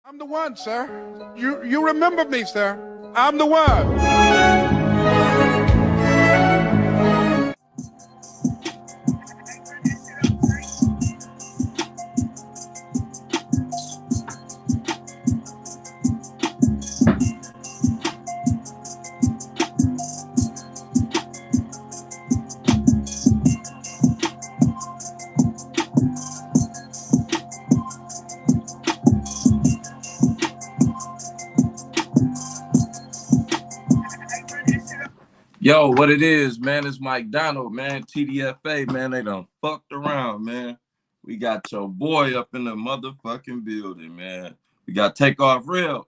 I'm the one, sir. You remember me, sir. I'm the one. Yo, what it is, man? It's Mike Donald, man. TDFA, man. They done fucked around, man. We got your boy up in the motherfucking building, man. We got Takeoff Rell.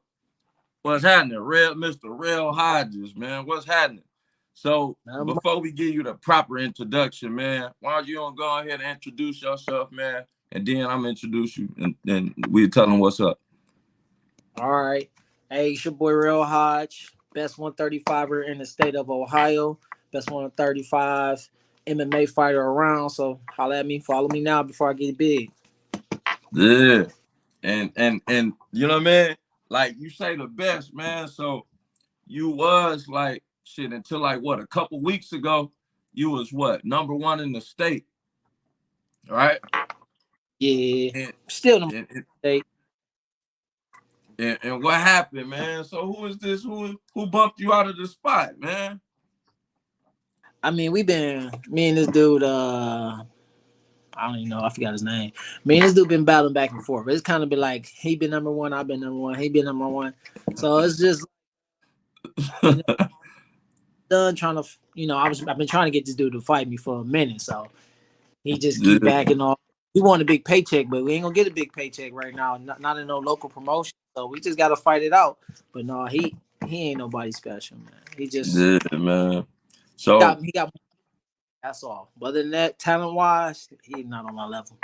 What's happening? Mr. Rell Hodges, man. What's happening? So before we give you the proper introduction, man, why don't you don't go ahead and introduce yourself, man? And then I'm gonna introduce you and we'll tell them what's up. All right. Hey, it's your boy Rell Hodge, best 135er in the state of Ohio, best 135 MMA fighter around. So holla at me, follow me now before I get big. Yeah. And you know what I mean? Like you say the best, man. So you was like shit until like what, a couple weeks ago, you was what, number one in the state, right? Yeah. And Still number and, state. and what happened, man? So who is this? Who bumped you out of the spot, man? I mean, me and this dude, I don't even know, I forgot his name. Me and this dude been battling back and forth. It's kind of been like he been number one, I've been number one, he been number one. So it's just you know, done trying to I've been trying to get this dude to fight me for a minute. So he just keep Yeah. backing off. We want a big paycheck, but we ain't gonna get a big paycheck right now. Not in no local promotion. So we just gotta fight it out. But no, he ain't nobody special, man. He just Yeah, man. So he got that's all. But other than that, talent wise, he's not on my level.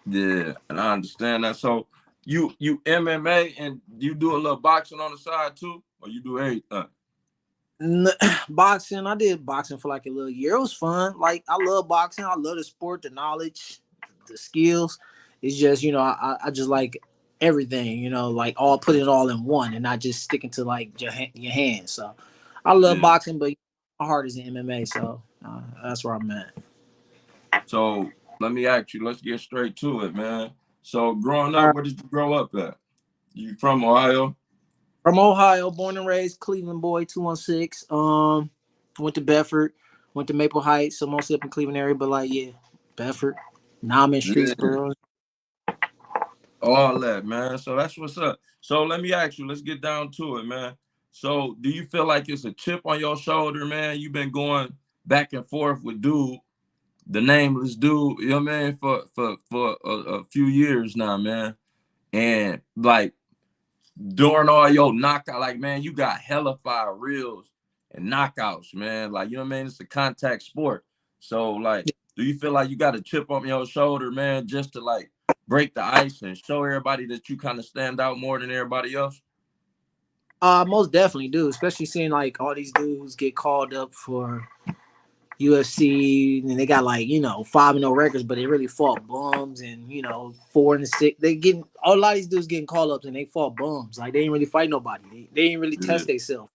yeah, and I understand that. So you MMA and you do a little boxing on the side too, or you do everything? Boxing, I did boxing for like a little year. It was fun. Like I love boxing. I love the sport, the knowledge, the skills. It's just I just like everything. Like all put it all in one and not just sticking to like your hands. So I love Yeah. boxing, but my heart is in MMA. So that's where I'm at. So let me ask you, let's get straight to it, man. So growing All up, right. where did you grow up at? You from Ohio? From Ohio, born and raised, Cleveland boy, 216. Went to Bedford, went to Maple Heights, so mostly up in Cleveland area, but like yeah, Bedford. Now I'm in Yeah. Streetsboro. All that, man. So that's what's up. So let me ask you, let's get down to it, man. So do you feel like it's a chip on your shoulder, man? You've been going back and forth with dude, the nameless dude, you know what I mean, for a few years now, man. And like during all your knockout, like man, you got hella fire reels and knockouts, man. Like you know what I mean? It's a contact sport. So like, do you feel like you got a chip on your shoulder, man, just to like break the ice and show everybody that you kind of stand out more than everybody else? Most definitely do, especially seeing like all these dudes get called up for UFC and they got like 5-0 records, but they really fought bums and 4-6. They getting a lot of these dudes getting called ups and they fought bums. Like they didn't really fight nobody. They didn't really Yeah, test themselves.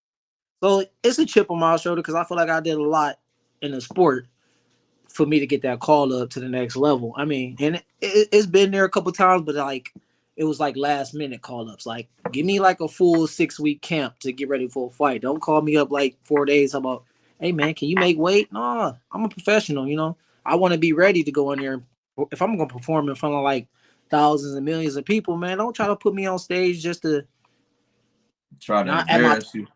So it's a chip on my shoulder because I feel like I did a lot in the sport for me to get that call up to the next level. I mean, and it's been there a couple times, but like it was like last minute call ups. Like give me like a full 6-week camp to get ready for a fight. Don't call me up like 4 days about, hey man, can you make weight? No, I'm a professional. I want to be ready to go in there. If I'm gonna perform in front of like thousands and millions of people, man, don't try to put me on stage just to try to not at my. embarrass you.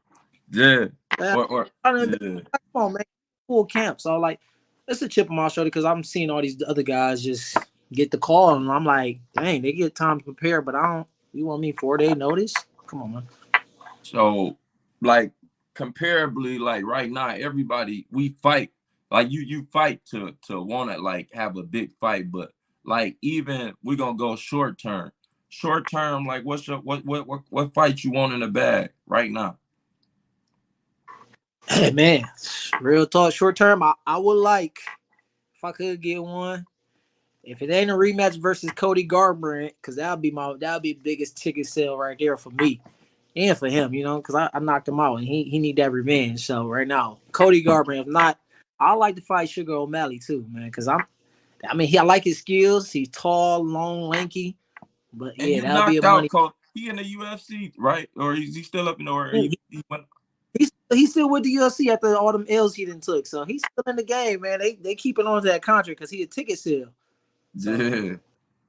Yeah, Come or yeah. on, man, full camp. So like, it's a chip on my shoulder because I'm seeing all these other guys just get the call, and I'm like, dang, they get time to prepare, but I don't. You want me 4 day notice? Come on, man. So, like, comparably, like right now, everybody we fight. Like you fight to want to like have a big fight, but like even we're gonna go short term. Short term, like what's your what fight you want in the bag right now? Hey, man, real talk. Short term, I would like if I could get one. If it ain't a rematch versus Cody Garbrandt, because that'll be the biggest ticket sale right there for me and for him, because I knocked him out and he need that revenge. So right now, Cody Garbrandt. If not, I like to fight Sugar O'Malley too, man, because I like his skills. He's tall, long, lanky. But And yeah, you that'll be a knocked money. out Cole. He in the UFC, right? Or is he still up in the or he went? He's still with the UFC after all them L's he done took. So he's still in the game, man. They keeping on to that contract because he a ticket sale. So Yeah.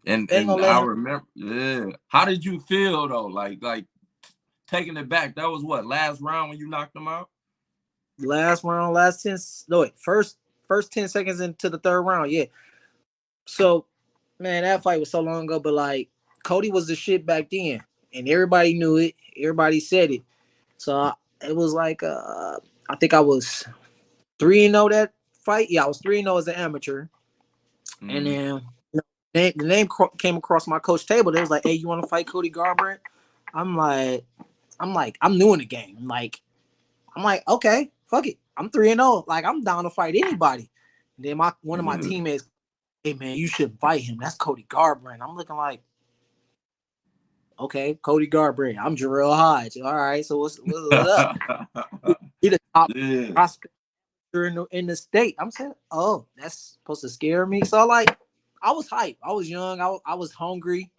And they ain't gonna let I him. remember, yeah. How did you feel though? Like taking it back. That was what, last round when you knocked him out? Last round, last 10. No, wait, first 10 seconds into the third round. Yeah. So, man, that fight was so long ago, but like Cody was the shit back then, and everybody knew it. Everybody said it. So it was like I think I was 3-0 that fight. Yeah, I was 3-0 as an amateur, and then the name came across my coach table. They was like, "Hey, you want to fight Cody Garbrandt?" I'm like, I'm new in the game. I'm like, okay, fuck it. I'm 3-0. Like, I'm down to fight anybody. And then one of my teammates, hey man, you shouldn't fight him. That's Cody Garbrandt. I'm looking like, okay, Cody Garbrandt. I'm Jarrell Hodge. All right, so what's up? He the top prospect in the state. I'm saying, oh, that's supposed to scare me. So like, I was hyped. I was young. I was hungry,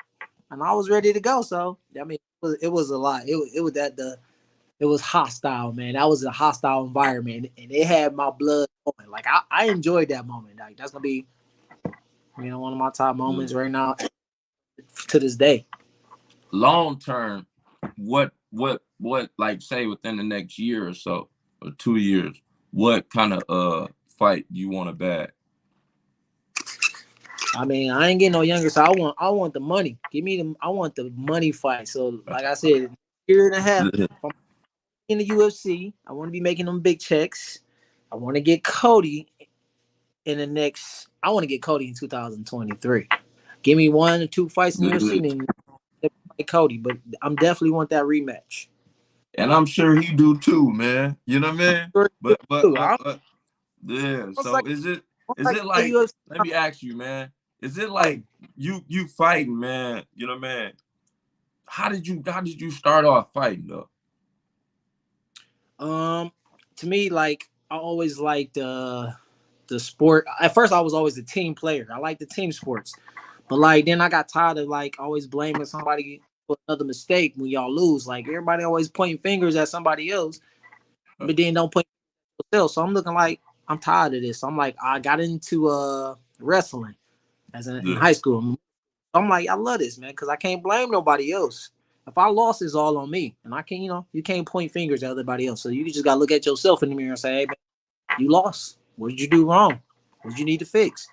and I was ready to go. So I mean, it was a lot. It was hostile, man. That was a hostile environment, and it had my blood going. Like I enjoyed that moment. Like that's gonna be, one of my top moments right now to this day. Long term, what like say within the next year or so or 2 years, what kind of fight you want to bag? I mean, I ain't getting no younger, so I want the money. I want the money fight. So like I said, year and a half. If I'm in the UFC, I want to be making them big checks. I want to get Cody I want to get Cody in 2023. Give me 1 or 2 fights in the UFC and fight Cody, but I'm definitely want that rematch. And I'm sure he do too, man. You know what I mean? But yeah. So Like, is it like, UFC. let me ask you, man, is it like you fighting, man? You know, man, how did you start off fighting though? To me, like I always liked the sport. At first, I was always a team player. I like the team sports, but like then I got tired of like always blaming somebody for another mistake when y'all lose. Like everybody always pointing fingers at somebody else, but then don't point yourself. So I'm looking like I'm tired of this. So I'm like I got into wrestling in high school. I'm like I love this, man, because I can't blame nobody else. If I lost, it's all on me, and I can't, you can't point fingers at everybody else. So you just gotta look at yourself in the mirror and say, "Hey, man, you lost. What did you do wrong? What did you need to fix?"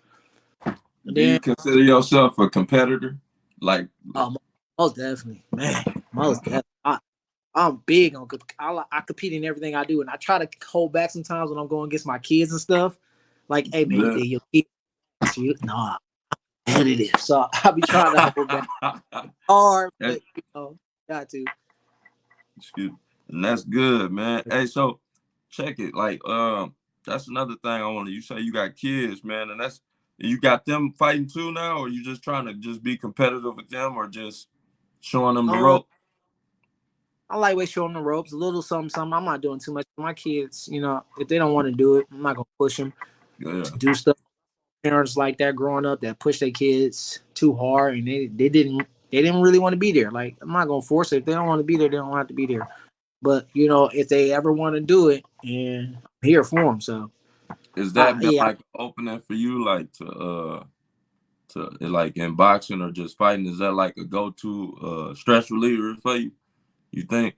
And Do you then, consider yourself a competitor? Like, most definitely, man, most definitely. I'm big on. I compete in everything I do, and I try to hold back sometimes when I'm going against my kids and stuff. Like, hey, man, you did your kids. Nah, competitive. So I be trying to hold back hard, but got to. Excuse me. And that's good, man. Hey, so check it. Like, that's another thing I want to. You say you got kids, man, and you got them fighting too now, or you just trying to just be competitive with them, or just showing them the rope? I like showing the ropes, a little something, something. I'm not doing too much. My kids, if they don't want to do it, I'm not gonna push them to do stuff. Parents like that growing up that push their kids too hard, and they didn't really want to be there. Like I'm not gonna force it. If they don't want to be there, they don't have to be there. But if they ever want to do it, and I'm here for them. So is that been like an opening for you, like to like in boxing or just fighting? Is that like a go-to stress reliever for you? You think?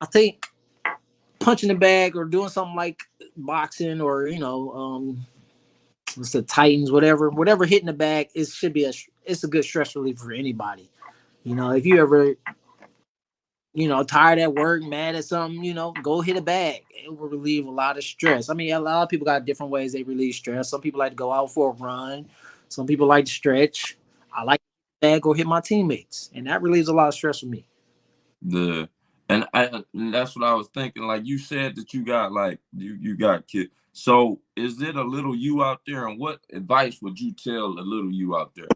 I think punching the bag or doing something like boxing or it's the Titans, whatever hitting the bag, it's a good stress relief for anybody. If you ever, tired at work, mad at something, go hit a bag. It will relieve a lot of stress. I mean, a lot of people got different ways they relieve stress. Some people like to go out for a run. Some people like to stretch. I like to bag or hit my teammates, and that relieves a lot of stress for me. And And that's what I was thinking. Like you said that you got like you got kids. So is it a little you out there, and what advice would you tell a little you out there?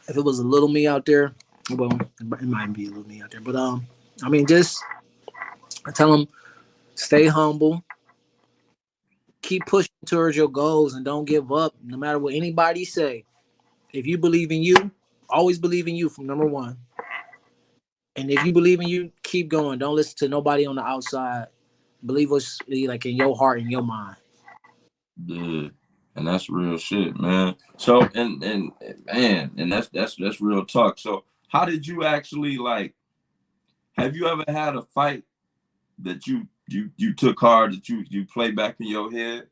If it was a little me out there, well, it might be a little me out there, but I mean, just I tell them stay humble, keep pushing towards your goals, and don't give up, no matter what anybody say. If you believe in you, always believe in you from number one. And if you believe in you, keep going. Don't listen to nobody on the outside. Believe what's like in your heart and your mind. Yeah, and that's real shit, man. So and man, and that's real talk. So how did you actually like? Have you ever had a fight that you took hard, that you play back in your head,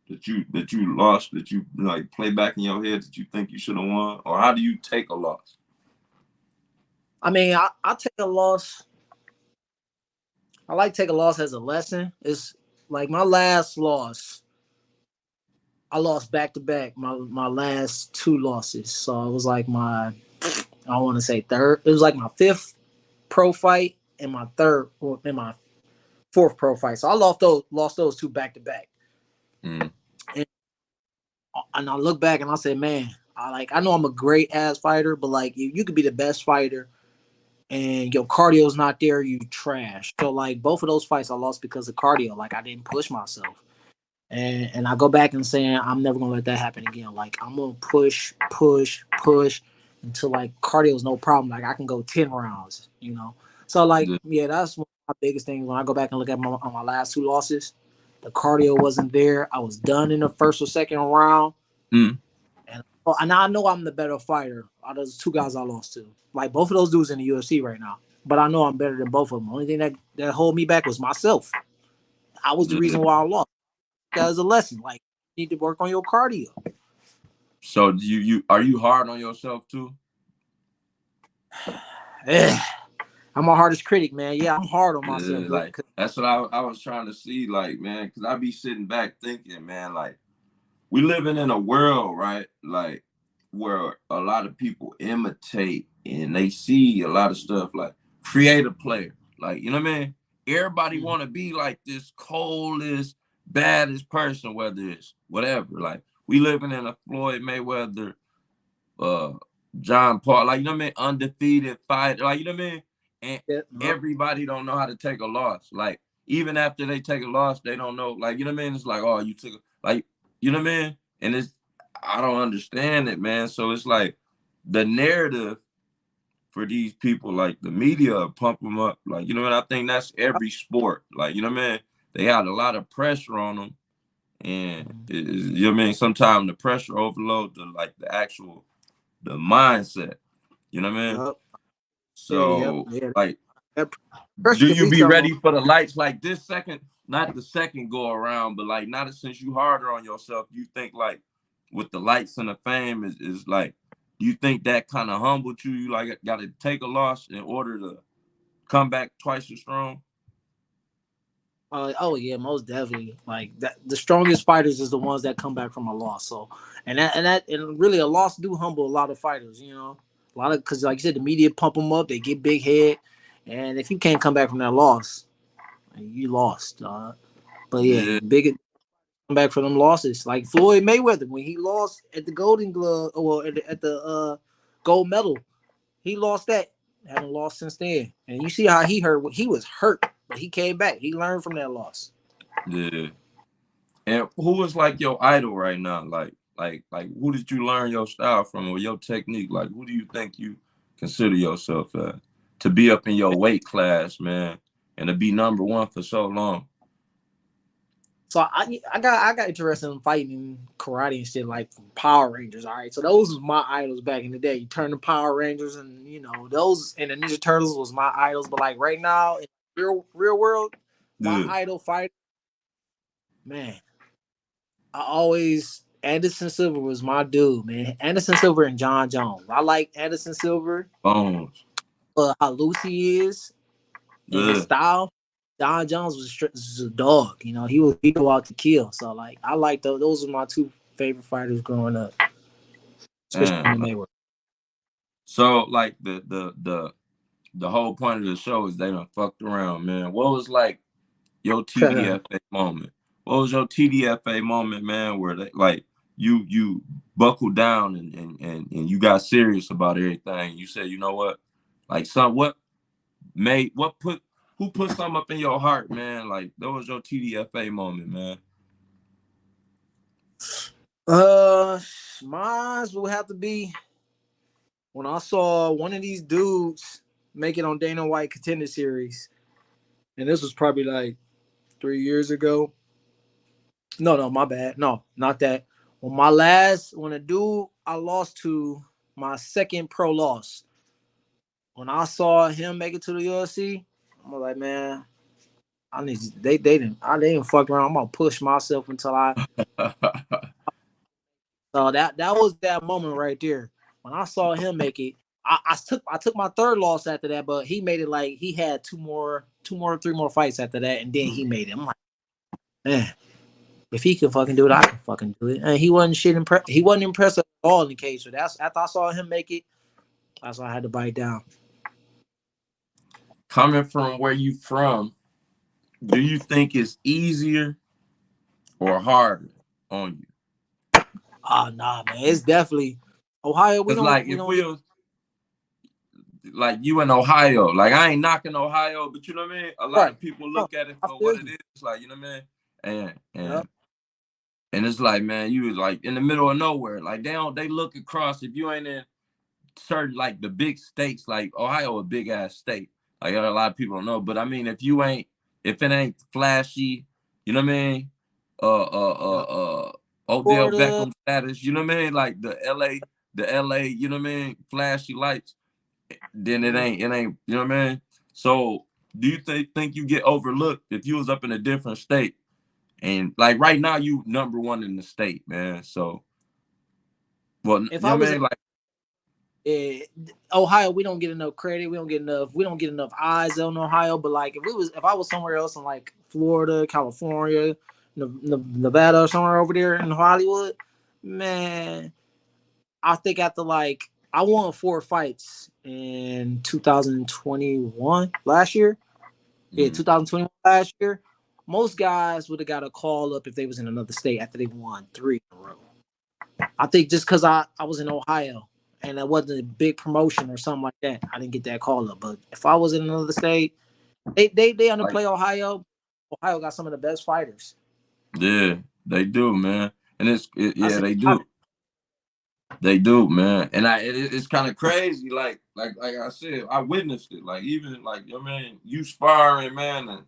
that you lost, that you like play back in your head that you think you should have won, or how do you take a loss? I mean, I take a loss. I like take a loss as a lesson. It's like my last loss. I lost back to back. My last two losses. So it was like I want to say third. It was like my fifth pro fight and my third and my fourth pro fight. So I lost those two back to back. Mm. And I look back and I say, man, I know I'm a great ass fighter, but like you could be the best fighter and your cardio's not there, you trash. So like both of those fights I lost because of cardio. Like I didn't push myself. And I go back and saying I'm never gonna let that happen again. Like I'm gonna push until like cardio is no problem. Like I can go 10 rounds, you know. So like Yeah. yeah, that's one of my biggest things when I go back and look at my last two losses. The cardio wasn't there. I was done in the first or second round. Mm. And I know I'm the better fighter out of those two guys I lost to. Like both of those dudes in the UFC right now. But I know I'm better than both of them. The only thing that hold me back was myself. I was the Yeah. reason why I lost. That was a lesson. Like you need to work on your cardio. So do you are you hard on yourself too? I'm my hardest critic, man. Yeah, I'm hard on myself. Yeah, like that's what I was trying to see, like, man, because I be sitting back thinking, man, like we living in a world, right? Like where a lot of people imitate and they see a lot of stuff like create a player. Like, you know what I mean? Everybody want to be like this coldest, baddest person, whether it's whatever. Like we living in a Floyd Mayweather, uh, John Paul, like you know what I mean, undefeated fight, like you know what I mean? And Yeah, everybody don't know how to take a loss. Like even after they take a loss, they don't know, like you know what I mean? It's like, oh, you took like you know what I mean? And it's I don't understand it, man. So it's like the narrative for these people, like the media pump them up. Like, you know what I think that's every sport. Like, you know what I mean? They had a lot of pressure on them. And you know what I mean? Sometimes the pressure overload the like the actual the mindset. You know what I mean? Yep. So Yeah. like That pressure do can you be be tough. ready for the lights like this second, not the second go around, but like not since you harder on yourself, you think like with the lights and the fame is like you think that kind of humbled you? You like got to take a loss in order to come back twice as strong? Oh yeah, most definitely. Like that, the strongest fighters is the ones that come back from a loss. So, and really a loss do humble a lot of fighters. You know, a lot of because like you said, the media pump them up, they get big head, and if you can't come back from that loss, you lost. But yeah, Yeah. big come back from them losses. Like Floyd Mayweather when he lost at the Golden Glove or at the gold medal, he lost that. Haven't lost since then. And you see how he hurt. He was hurt, but he came back. He learned from that loss. Yeah. And who is like your idol right now? Like who did you learn your style from or your technique? Like who do you think you consider yourself to be up in your weight class, man, and to be number one for so long? So I got interested in fighting karate and shit like from Power Rangers. All right, so those was my idols back in the day. You turn the Power Rangers, and you know those and the Ninja Turtles was my idols. But like right now in real world, my Yeah. idol fighter, man, I always Anderson Silver was my dude, man. Anderson Silver and John Jones. I like Anderson Silver, Bones. how loose he is and his Yeah. style. John Jones was a dog. You know, he go out to kill. So like I like those. Those are my two favorite fighters growing up, especially Man, when like, they were. so like the the whole point of the show is they done fucked around, man. What was like your TDFA moment? What was your TDFA moment, man, where they like you buckled down and you got serious about everything? You said, you know what? Like who put something up in your heart, man? Like that was your TDFA moment, man. Mine will have to be when I saw one of these dudes make it on Dana White Contender Series, and this was probably like 3 years ago. No, my bad. No, not that. When a dude I lost to, my second pro loss, when I saw him make it to the UFC, I'm like, man, they didn't fuck around. I'm gonna push myself until I. So that was that moment right there. When I saw him make it, I took my third loss after that, but he made it like he had three more fights after that, and then he made it. I'm like, man, if he can fucking do it, I can fucking do it. And he wasn't impressed at all in the cage. So that's after I saw him make it, that's why I had to bite down. Coming from where you from, do you think it's easier or harder on you? Oh nah, man, it's definitely Ohio. It's like if we was like you in Ohio, like I ain't knocking Ohio, but you know what I mean? A lot of people look at it for what it is, like, you know what I mean? And it's like, man, you was like in the middle of nowhere. Like they look across if you ain't in certain like the big states, like Ohio, a big ass state. Like a lot of people don't know. But I mean, if it ain't flashy, you know what I mean? Odell Beckham status, you know what I mean? Like the LA, you know what I mean? Flashy lights, then it ain't, you know what I mean? So do you think you get overlooked if you was up in a different state? And like right now, you number one in the state, man. So, well, if you know what I mean? Like Ohio, we don't get enough credit. We don't get enough eyes on Ohio. But like if I was somewhere else in like Florida, California, Nevada, or somewhere over there in Hollywood, man, I think after like I won 4 fights in 2021 last year. Yeah, 2021 last year. Most guys would have got a call up if they was in another state after they won 3 in a row. I think just because I was in Ohio and it wasn't a big promotion or something like that, I didn't get that call up. But if I was in another state, they underplay Ohio. Ohio got some of the best fighters. Yeah, they do, man. And they do. They do, man. And it's kind of crazy. Like I said, I witnessed it. Like even like, I mean, you sparring, man, and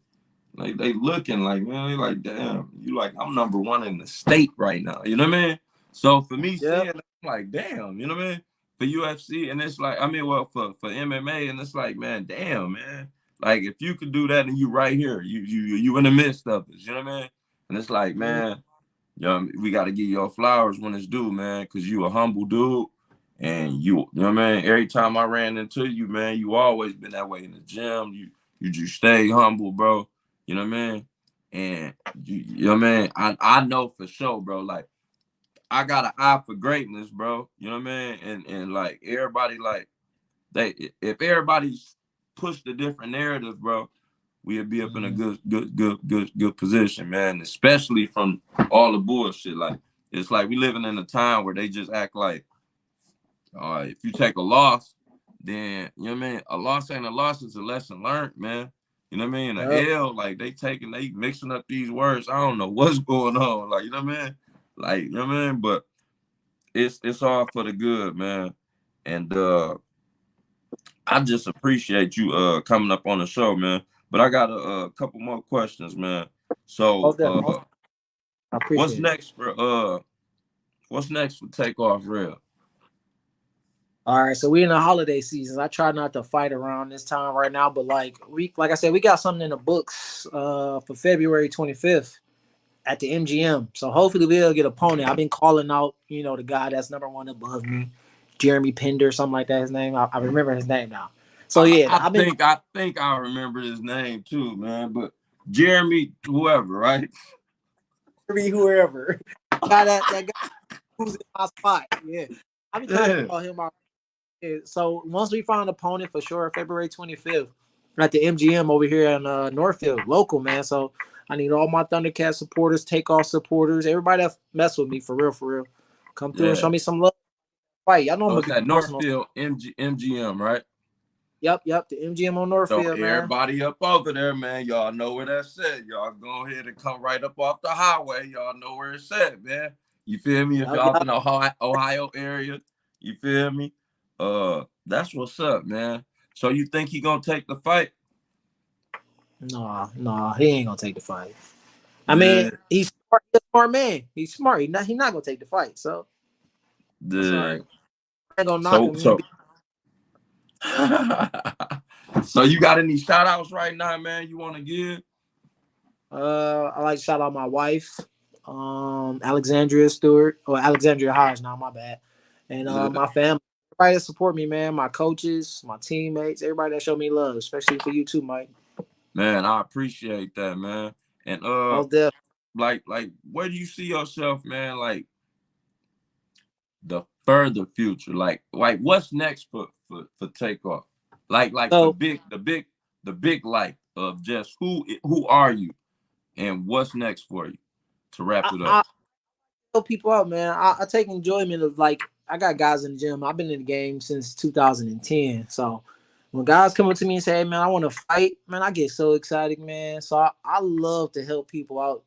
like they looking like, man, they like, damn, you like I'm number one in the state right now. You know what I mean? So for me seeing it, I'm like, damn, you know what I mean? For UFC, and it's like, I mean, well, for MMA, and it's like, man, damn, man. Like if you could do that and you right here, you in the midst of it, you know what I mean? And it's like, man, we got to give your flowers when it's due, man, because you a humble dude. And you know what I mean? Every time I ran into you, man, you always been that way in the gym. You just stay humble, bro. You know what I mean? And you know what I mean? I know for sure, bro. Like I got an eye for greatness, bro. You know what I mean? And like everybody, like if everybody's pushed a different narrative, bro, we'll be up in a good position, man. Especially from all the bullshit. Like it's like we living in a time where they just act like, if you take a loss, then you know what I mean. A loss ain't a loss; it's a lesson learned, man. You know what I mean? A L, like they mixing up these words. I don't know what's going on. Like you know what I mean? Like you know what I mean? But it's all for the good, man. And I just appreciate you coming up on the show, man. But I got a couple more questions, man. So I appreciate what's next for Takeoff Rell? All right, so we in the holiday season. I try not to fight around this time right now, but like I said, we got something in the books for February 25th at the MGM. So hopefully we'll get a opponent. I've been calling out, the guy that's number 1 above me, Jeremy Pender, something like that. His name, I remember his name now. So yeah, I think I remember his name too, man. But Jeremy, whoever, right? Whoever, that guy who's in my spot. Yeah, I've been trying to call him out. So once we find an opponent for sure, February 25th at the MGM over here in Northfield, local man. So I need all my Thundercat supporters, takeoff supporters, everybody that mess with me for real, for real. Come through and Yeah. show me some love. Fight. Y'all know I'm So gonna it's be at busting on. Northfield MGM, right? Yep, the MGM on So Northfield, man. everybody up over there, man. Y'all know where that's at. Y'all go ahead and come right up off the highway. Y'all know where it's at, man. You feel me? If Yep, y'all yep. in the Ohio area, you feel me? That's what's up, man. So you think he gonna take the fight? Nah, he ain't gonna take the fight. I mean, Yeah, he's smart. He's a smart man. He's smart. He not gonna take the fight. So that's all yeah. right. I ain't gonna knock So him. so so you got any shout outs right now, man? You want to give? I like to shout out my wife, Alexandria Stewart, or Alexandria Hodge. Now, my bad, and Yeah. my family, everybody that support me, man. My coaches, my teammates, everybody that showed me love, especially for you too, Mike. Man, I appreciate that, man. And Most definitely. like where do you see yourself, man? Like the further future, like what's next for takeoff? Like So the big light of just who are you and what's next for you to wrap it up. I help people out, man. I take enjoyment of like I got guys in the gym. I've been in the game since 2010. So when guys come up to me and say, "Hey, man, I want to fight," man, I get so excited, man. So I love to help people out,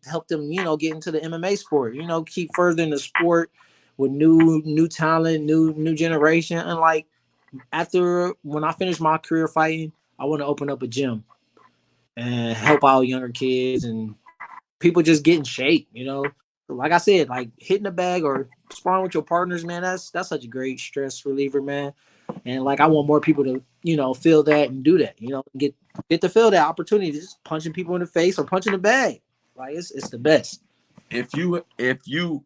help them, get into the MMA sport. Keep furthering the sport with new talent, new generation. And like after when I finish my career fighting, I want to open up a gym and help out younger kids and people just get in shape, Like I said, like hitting the bag or sparring with your partners, man, that's such a great stress reliever, man. And like I want more people to, feel that and do that, get to feel that opportunity, just punching people in the face or punching the bag. Like it's the best. If you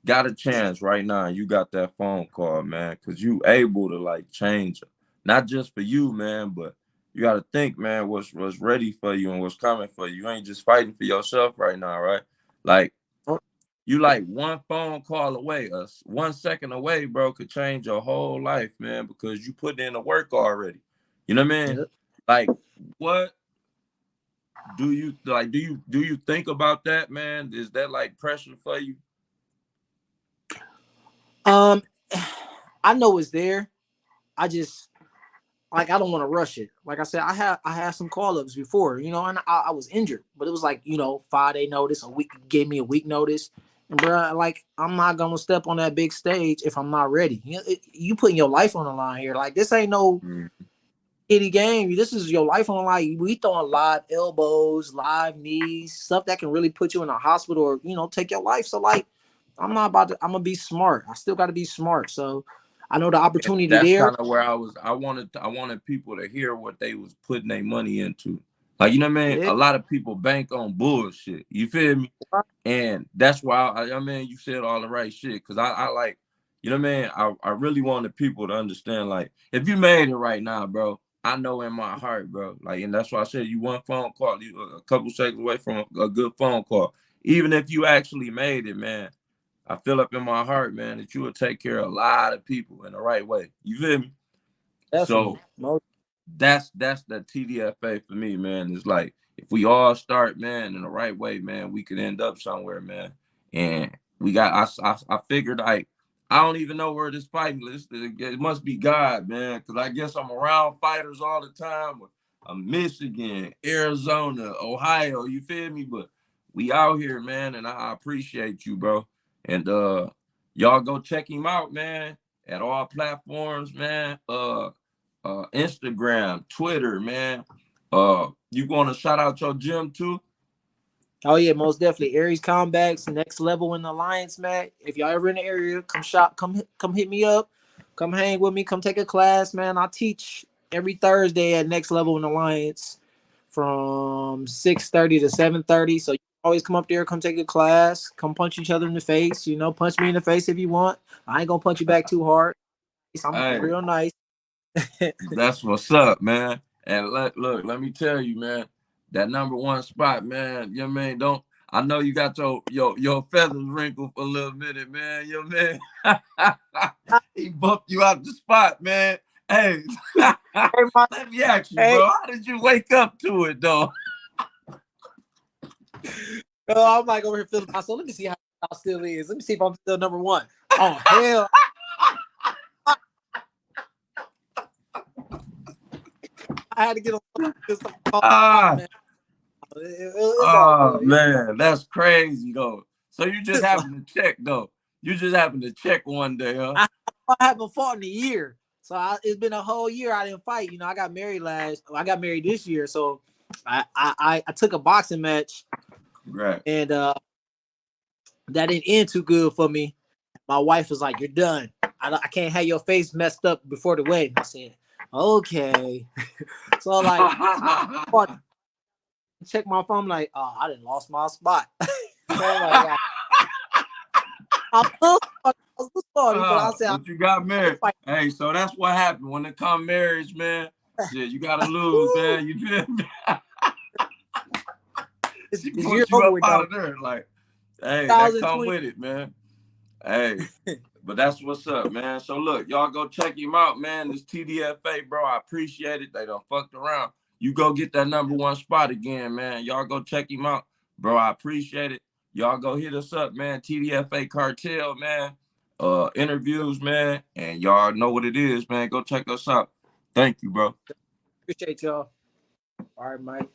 got a chance right now, you got that phone call, man, because you able to like change it. Not just for you, man, but you got to think, man, what's ready for you and what's coming for you. You ain't just fighting for yourself right now, right? Like you like one phone call away, us 1 second away, bro, could change your whole life, man, because you put in the work already. You know what I mean? Yep. Like, what do you think about that, man? Is that like pressure for you? Um, I know it's there. I just like I don't want to rush it. Like I said, I had some call ups before, and I was injured, but it was like 5-day notice, a week gave me a week notice, and bro, like I'm not gonna step on that big stage if I'm not ready. You putting your life on the line here. Like this ain't no Mm. kitty game. This is your life on the line. We throwing live elbows, live knees, stuff that can really put you in a hospital or take your life. So like, I'm not about to. I'm gonna be smart. I still got to be smart. So I know the opportunity That's there. kind of where I wanted people to hear what they was putting their money into. Like, you know what I mean? Yeah. A lot of people bank on bullshit. You feel me? And that's why I mean you said all the right shit. Cause I like, you know what I mean? I really wanted people to understand, like, if you made it right now, bro, I know in my heart, bro. Like, and that's why I said you one phone call, you a couple seconds away from a good phone call. Even if you actually made it, man, I feel up in my heart, man, that you will take care of a lot of people in the right way. You feel me? So Definitely. Most that's the TDFA for me, man. It's like if we all start, man, in the right way, man, we could end up somewhere, man. And we got I figured like I don't even know where this fighting list. It must be God, man, because I guess I'm around fighters all the time. Michigan, Arizona, Ohio. You feel me? But we out here, man, and I appreciate you, bro. And y'all go check him out, man, at all platforms, man. Instagram, Twitter, man. You want to shout out your gym too? Oh yeah, most definitely. Aries Comebacks, next level in the Alliance, man. If y'all ever in the area, come shop, come hit me up, come hang with me, come take a class, man. I teach every Thursday at Next Level in Alliance from 6:30 to 7:30. So you always come up there, come take a class, come punch each other in the face. Punch me in the face if you want. I ain't gonna punch you back too hard. I'm Hey, real nice. that's what's up, man. And look, let me tell you, man, that number one spot, man. You know what I mean? I know you got your feathers wrinkled for a little minute, man. Your man, he bumped you out the spot, man. Hey, let me ask you, Hey, bro. How did you wake up to it, though? I'm like over here feeling myself. Let me see how I still is. Let me see if I'm still number one. Oh hell! I had to get on this. Ah, It's all oh good. man, that's crazy though. So you just happened to check though. You just happened to check one day, huh? I haven't fought in a year, so it's been a whole year I didn't fight. You know, I got married this year, so I took a boxing match, Right. and that didn't end too good for me. My wife was like, "You're done. I can't have your face messed up before the wedding." I said, "Okay." So like, I check my phone, I'm like, "Oh, I didn't lost my spot." So like, I was sorry, but I said, But you got married. fight. Hey, so that's what happened when it come marriage, man. Shit, you gotta lose, man. You feel me? She This year put you over up with, out though. of there. Like, hey, that come 2020. with it, man. Hey, but that's what's up, man. So look, y'all go check him out, man. This TDFA, bro. I appreciate it. They done fucked around. You go get that number one spot again, man. Y'all go check him out, bro. I appreciate it. Y'all go hit us up, man. TDFA Cartel, man. Interviews, man. And y'all know what it is, man. Go check us out. Thank you, bro. Appreciate y'all. All right, Mike.